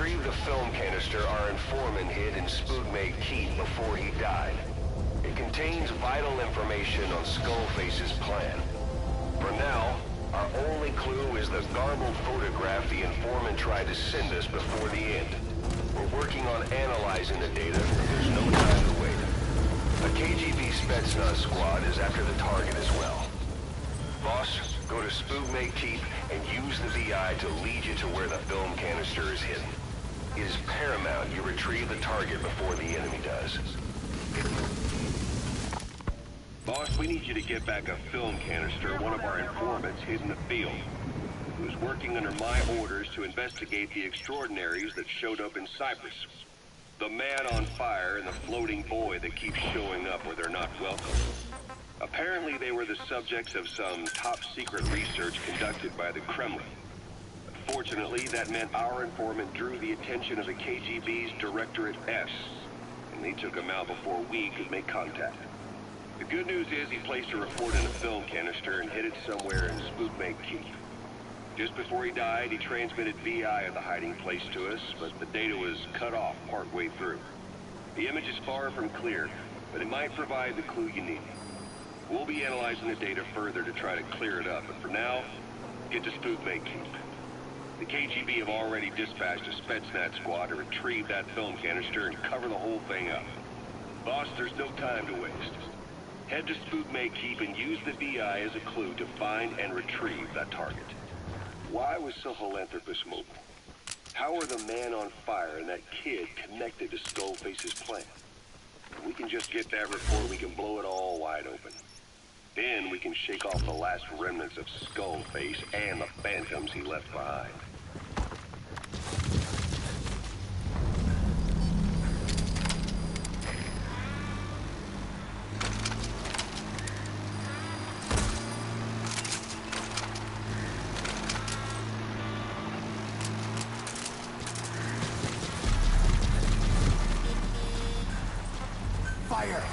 retrieve the film canister our informant hid in Spookmate Keep before he died. It contains vital information on Skullface's plan. For now, our only clue is the garbled photograph the informant tried to send us before the end. We're working on analyzing the data. There's no time to wait. A KGB Spetsnaz squad is after the target as well. Boss, go to Spookmate Keep and use the VI to lead you to where the film canister is hidden. It is paramount you retrieve the target before the enemy does. Boss, we need you to get back a film canister one of our informants hid in the field, who's working under my orders to investigate the extraordinaries that showed up in Cyprus. The man on fire and the floating boy that keeps showing up where they're not welcome. Apparently they were the subjects of some top-secret research conducted by the Kremlin. Fortunately, that meant our informant drew the attention of the KGB's Directorate S, and they took him out before we could make contact. The good news is he placed a report in a film canister and hid it somewhere in Spookmate Keep. Just before he died, he transmitted VI of the hiding place to us, but the data was cut off partway through. The image is far from clear, but it might provide the clue you need. We'll be analyzing the data further to try to clear it up, but for now, get to Spookmate Keep. The KGB have already dispatched a Spetsnaz squad to retrieve that film canister and cover the whole thing up. Boss, there's no time to waste. Head to Spookmate Keep and use the VI as a clue to find and retrieve that target. Why was Sahelanthropus mobile? How are the man on fire and that kid connected to Skullface's plan? If we can just get that report, we can blow it all wide open. Then we can shake off the last remnants of Skullface and the phantoms he left behind. Fire!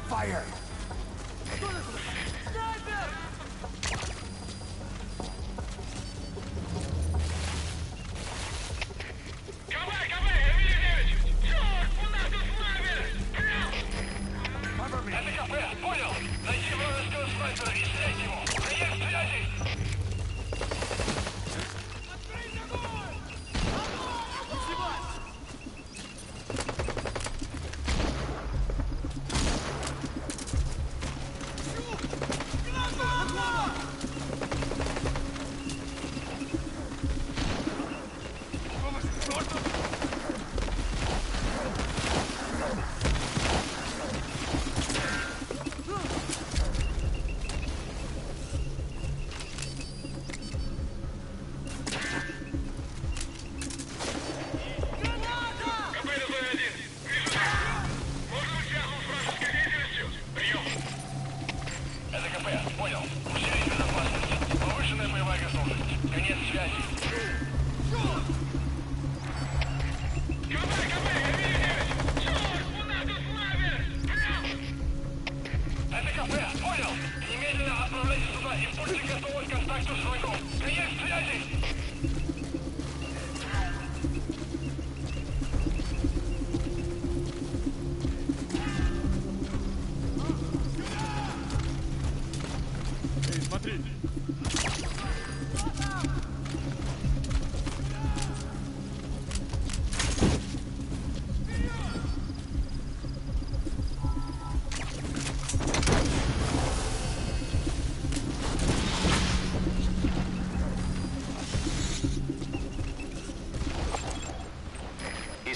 Fire! Это кафе, понял? Найди вражеского снайпера и снять его. Конец связи!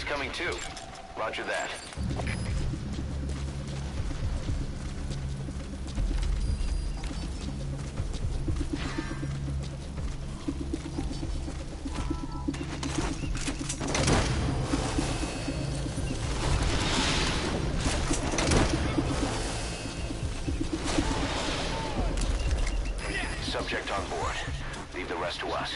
Coming too. Roger that. Subject on board. Leave the rest to us.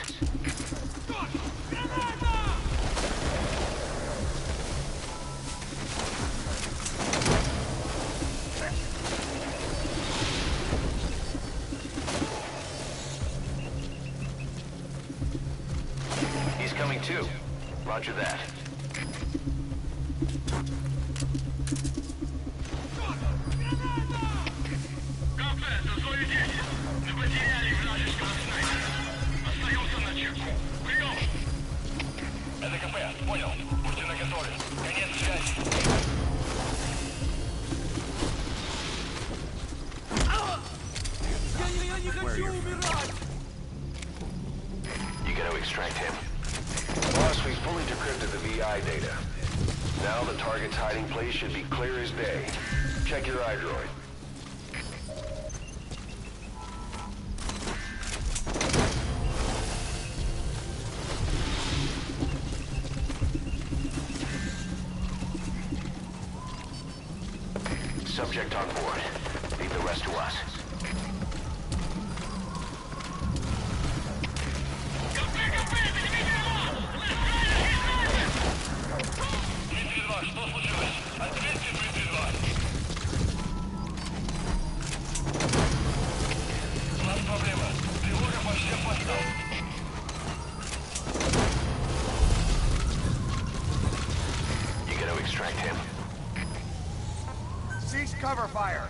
2. Roger that. КП, свою 10. Мы потеряли вражеского снайпера. Остаемся на чеку. Прием! Это КП, понял. Будьте наготове. Конец связи. Я не хочу умирать! You gotta extract him. Boss, we fully decrypted the VI data. Now the target's hiding place should be clear as day. Check your iDroid. Subject on board. Leave the rest to us. Что случилось? Ответьте, 332. У нас проблема. Тревога по всем постам. You gotta extract him. Cease cover fire!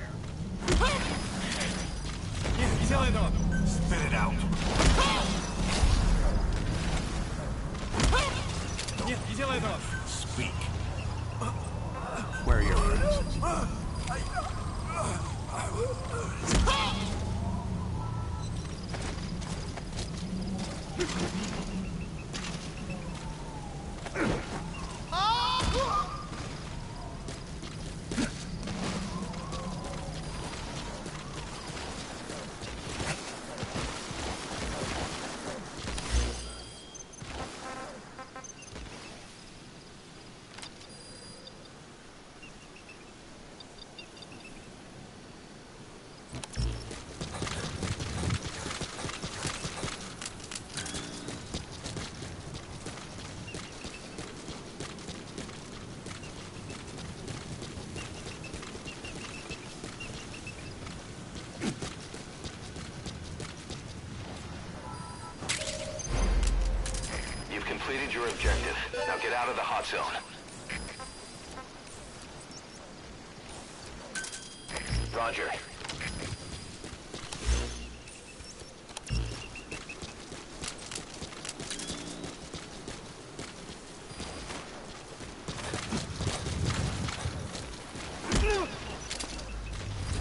Не делай этого! Spit it out! Нет, не делай этого! Speak. Where are your friends? You've completed your objective. Now get out of the hot zone. Roger.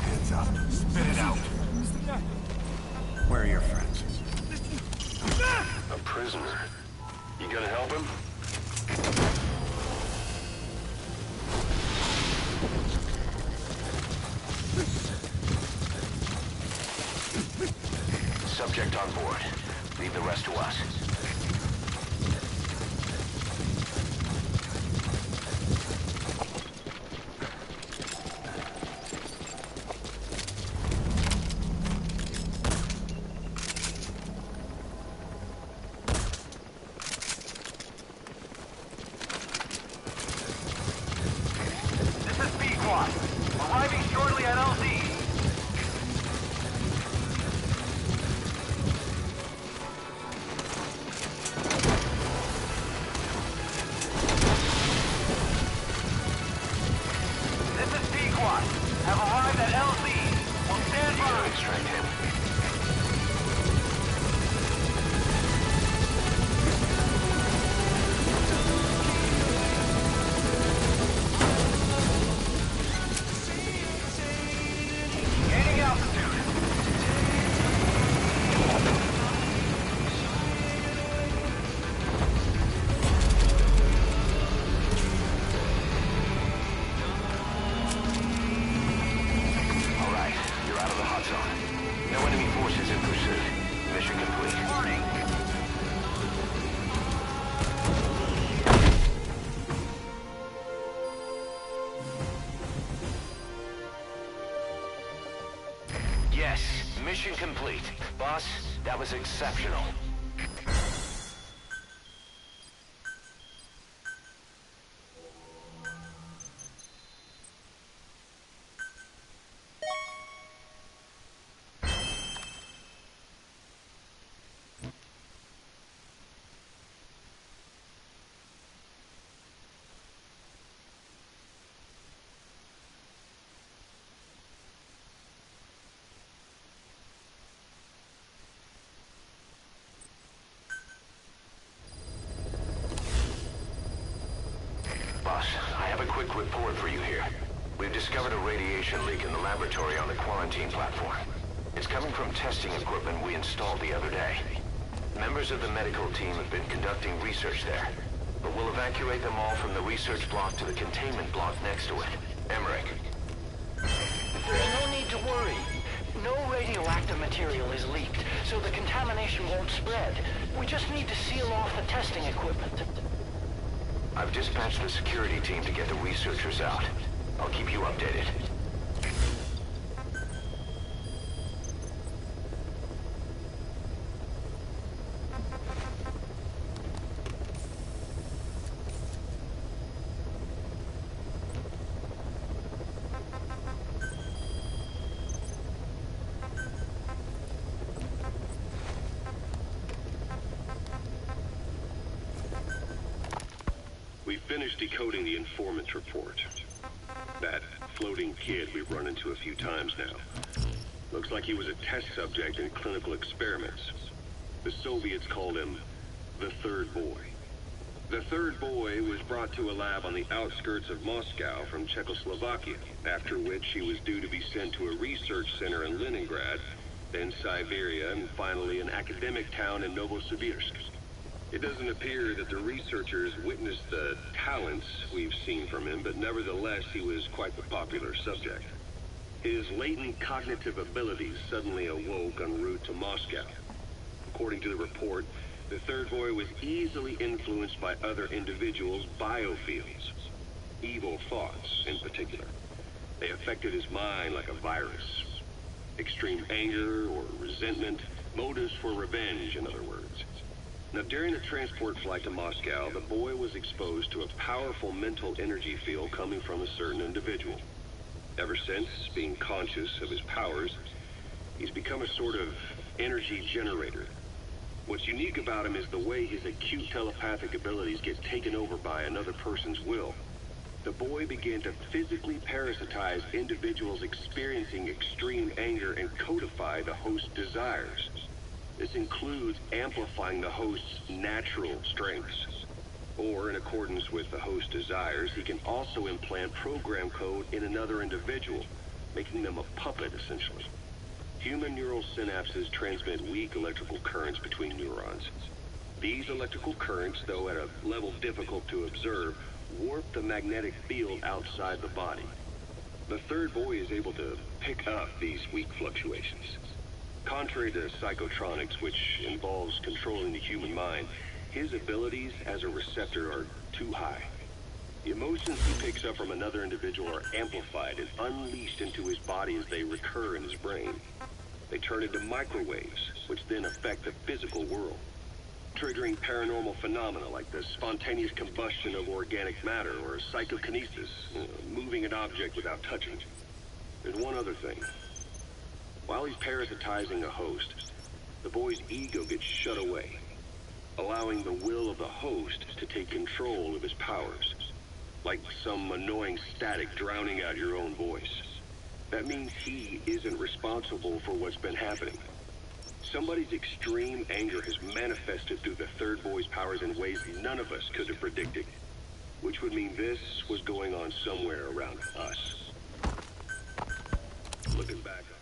Hands up. Spit it out. Where are your friends? A prisoner. You gonna help him? Subject on board. Leave the rest to us. This is B-Quad. Arriving shortly at LZ. This is B-Quad. Have arrived at LZ. Will stand You gotta by. extract him. Gaining altitude. All right, you're out of the hot zone. No enemy forces in pursuit. Mission complete. Warning. Yes, mission complete. Boss, that was exceptional. radiation leak in the laboratory on the quarantine platform. It's coming from testing equipment we installed the other day. Members of the medical team have been conducting research there, but we'll evacuate them all from the research block to the containment block next to it. Emmerich. There's no need to worry. No radioactive material is leaked, so the contamination won't spread. We just need to seal off the testing equipment. I've dispatched the security team to get the researchers out. I'll keep you updated. We finished decoding the informant's report. That floating kid we've run into a few times now. Looks like he was a test subject in clinical experiments. The Soviets called him the Third Boy. The Third Boy was brought to a lab on the outskirts of Moscow from Czechoslovakia, after which he was due to be sent to a research center in Leningrad, then Siberia, and finally an academic town in Novosibirsk. It doesn't appear that the researchers witnessed the talents we've seen from him, but nevertheless, he was quite the popular subject. His latent cognitive abilities suddenly awoke en route to Moscow. According to the report, the Third Boy was easily influenced by other individuals' biofields. Evil thoughts, in particular. They affected his mind like a virus. Extreme anger or resentment, motives for revenge, in other words. Now, during the transport flight to Moscow, the boy was exposed to a powerful mental energy field coming from a certain individual. Ever since, being conscious of his powers, he's become a sort of energy generator. What's unique about him is the way his acute telepathic abilities get taken over by another person's will. The boy began to physically parasitize individuals experiencing extreme anger and codify the host's desires. This includes amplifying the host's natural strengths. Or, in accordance with the host's desires, he can also implant program code in another individual, making them a puppet, essentially. Human neural synapses transmit weak electrical currents between neurons. These electrical currents, though at a level difficult to observe, warp the magnetic field outside the body. The Third Boy is able to pick up these weak fluctuations. Contrary to psychotronics, which involves controlling the human mind, his abilities as a receptor are too high. The emotions he picks up from another individual are amplified and unleashed into his body as they recur in his brain. They turn into microwaves, which then affect the physical world, triggering paranormal phenomena like the spontaneous combustion of organic matter or psychokinesis, moving an object without touching. There's one other thing. While he's parasitizing a host, the boy's ego gets shut away, allowing the will of the host to take control of his powers, like some annoying static drowning out your own voice. That means he isn't responsible for what's been happening. Somebody's extreme anger has manifested through the Third Boy's powers in ways none of us could have predicted, which would mean this was going on somewhere around us. Looking back on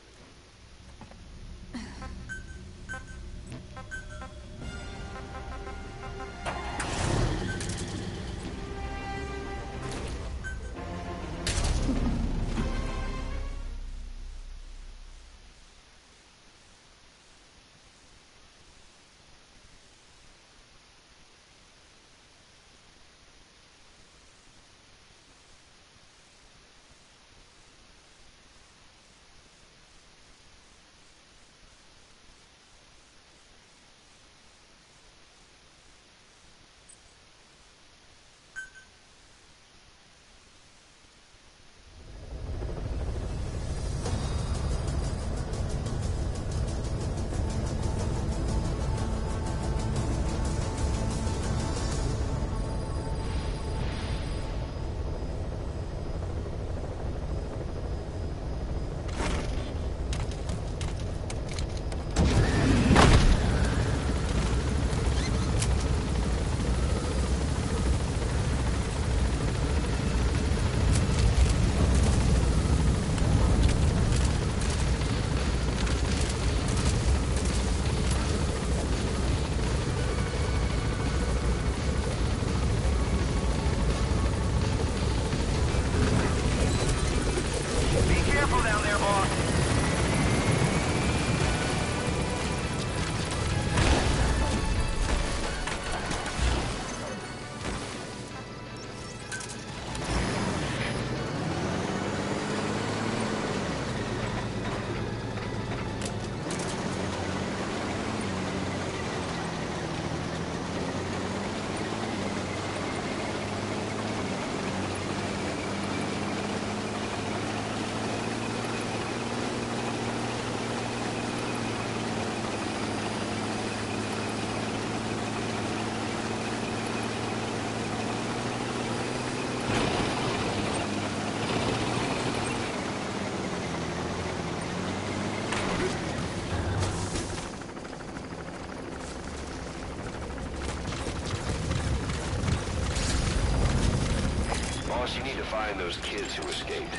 find those kids who escaped.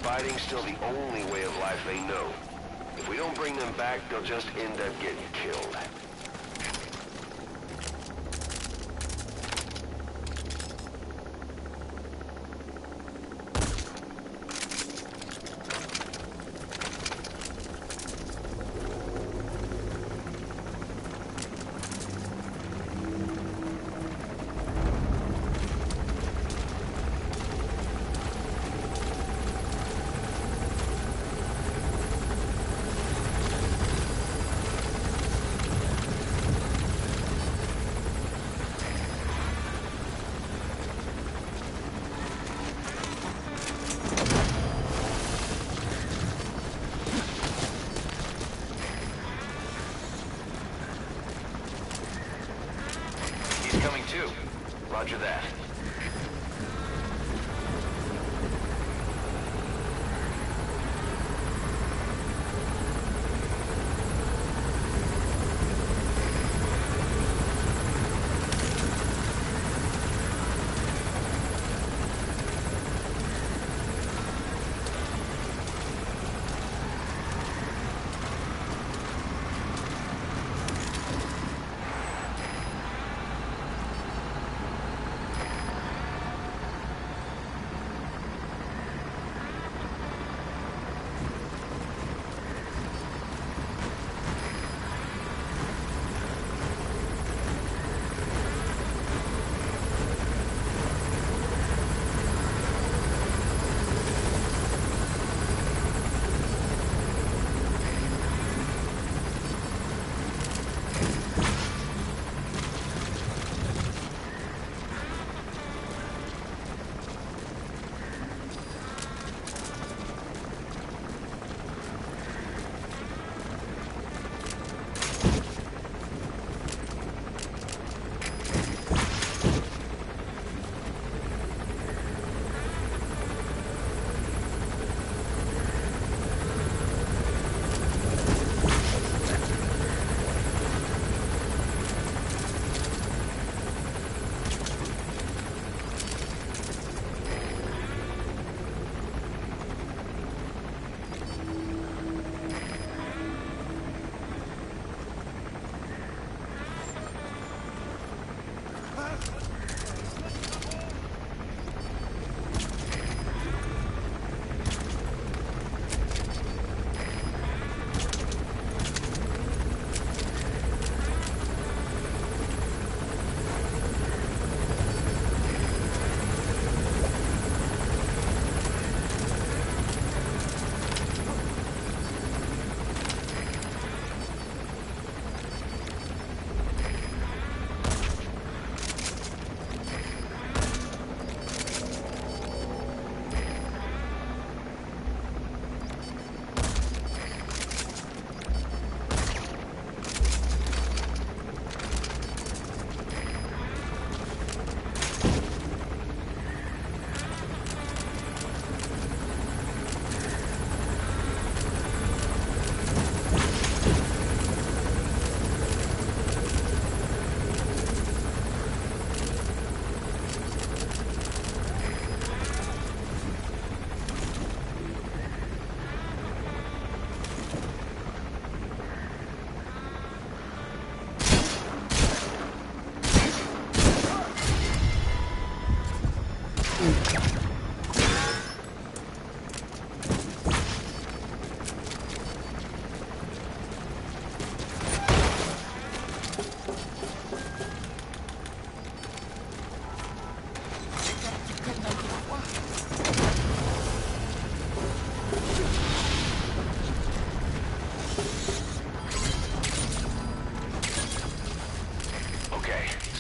Fighting's still the only way of life they know. If we don't bring them back, they'll just end up getting killed. Coming too. Roger that.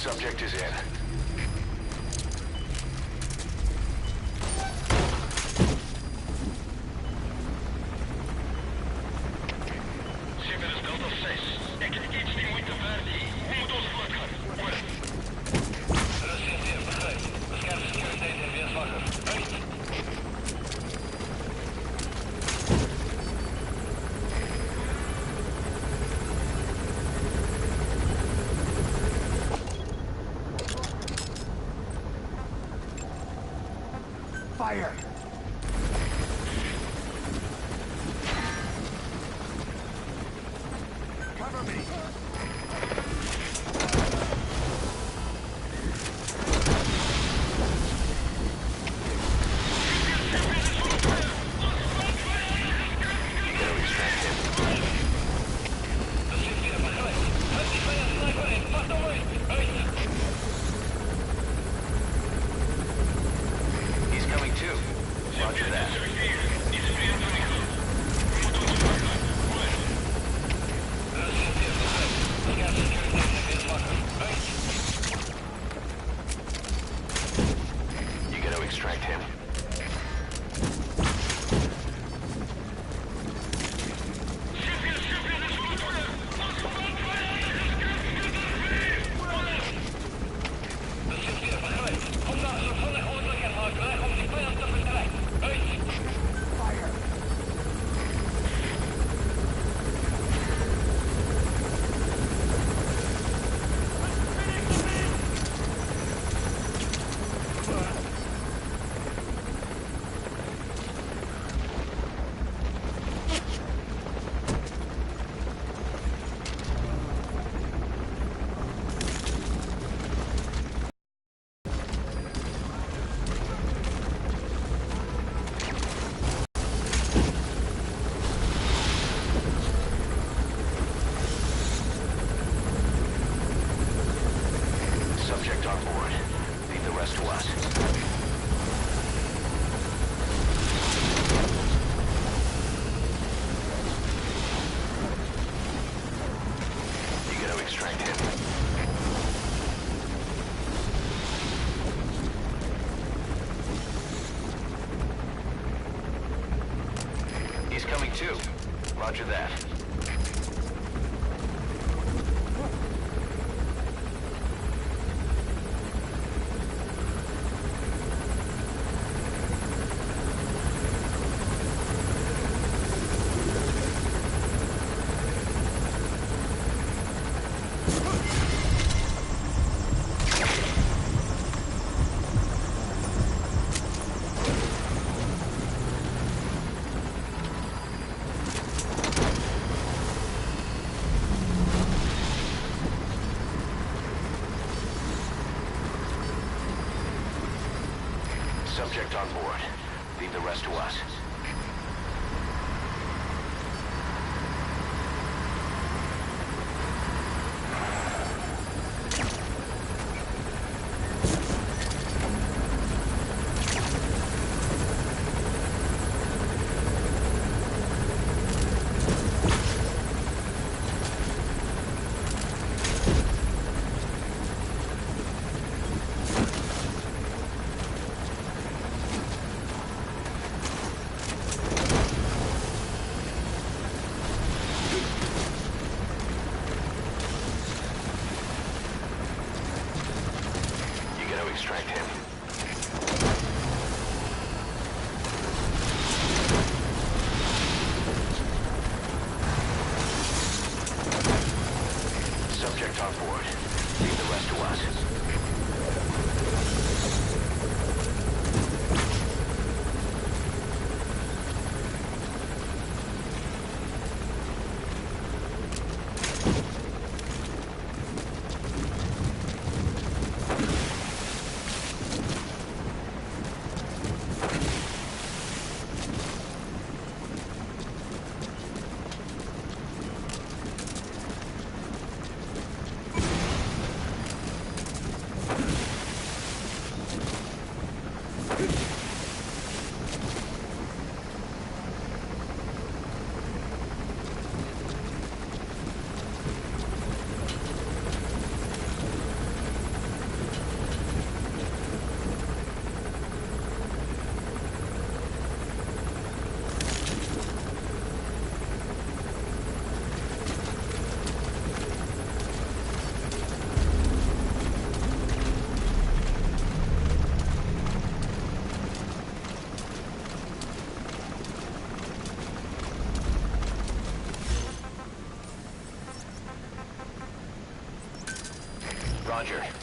Subject is in. Sivers Delta 6. Ik heb iets niet moeten verdi. Hoe moet ons voortgaan? Over. Rustig hier, begrijp. Bescherm securiteit en weer zwakker. Uit. Fire! Cover me! He's coming too. Roger that. You gotta extract him. Subject on board. Leave the rest to us. You gotta extract him. He's coming too. Roger that. Subject on board. Leave the rest to us. Extract him. Subject on board. Leave the rest to us. Roger.